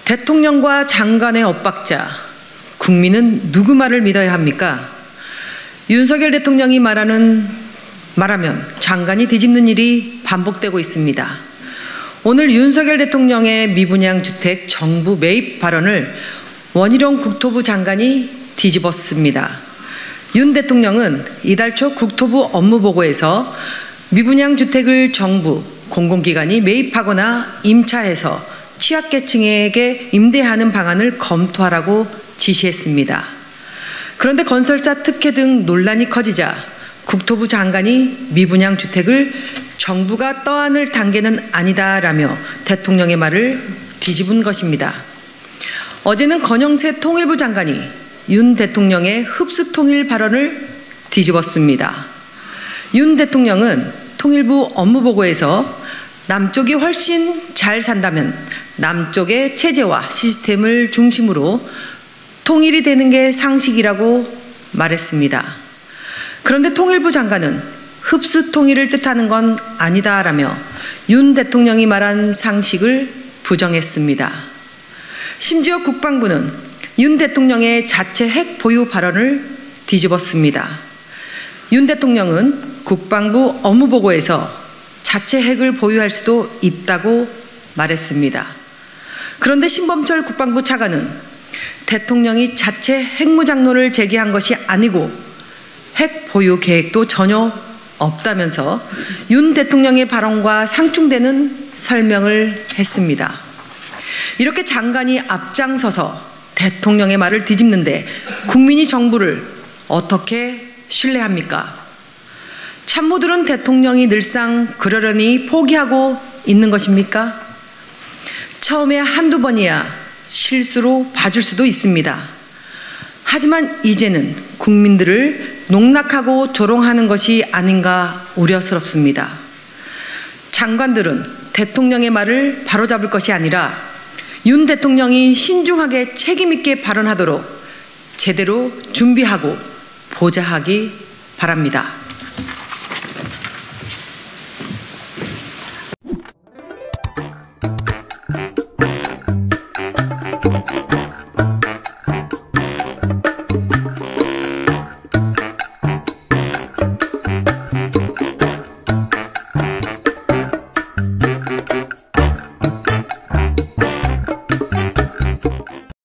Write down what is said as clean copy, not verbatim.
대통령과 장관의 엇박자, 국민은 누구 말을 믿어야 합니까? 윤석열 대통령이 말하면 장관이 뒤집는 일이 반복되고 있습니다. 오늘 윤석열 대통령의 미분양 주택 정부 매입 발언을 원희룡 국토부 장관이 뒤집었습니다. 윤 대통령은 이달 초 국토부 업무보고에서 미분양 주택을 정부, 공공기관이 매입하거나 임차해서 취약계층에게 임대하는 방안을 검토하라고 지시했습니다. 그런데 건설사 특혜 등 논란이 커지자 국토부 장관이 미분양 주택을 정부가 떠안을 단계는 아니다라며 대통령의 말을 뒤집은 것입니다. 어제는 권영세 통일부 장관이 윤 대통령의 흡수통일 발언을 뒤집었습니다. 윤 대통령은 통일부 업무보고에서 남쪽이 훨씬 잘 산다면 남쪽의 체제와 시스템을 중심으로 통일이 되는 게 상식이라고 말했습니다. 그런데 통일부 장관은 흡수 통일을 뜻하는 건 아니다라며 윤 대통령이 말한 상식을 부정했습니다. 심지어 국방부는 윤 대통령의 자체 핵 보유 발언을 뒤집었습니다. 윤 대통령은 국방부 업무보고에서 자체 핵을 보유할 수도 있다고 말했습니다. 그런데 신범철 국방부 차관은 대통령이 자체 핵무장론을 제기한 것이 아니고 핵 보유 계획도 전혀 없다면서 윤 대통령의 발언과 상충되는 설명을 했습니다. 이렇게 장관이 앞장서서 대통령의 말을 뒤집는데 국민이 정부를 어떻게 신뢰합니까? 참모들은 대통령이 늘상 그러려니 포기하고 있는 것입니까? 처음에 한두 번이야 실수로 봐줄 수도 있습니다. 하지만 이제는 국민들을 농락하고 조롱하는 것이 아닌가 우려스럽습니다. 장관들은 대통령의 말을 바로잡을 것이 아니라 윤 대통령이 신중하게 책임있게 발언하도록 제대로 준비하고 보좌하기 바랍니다.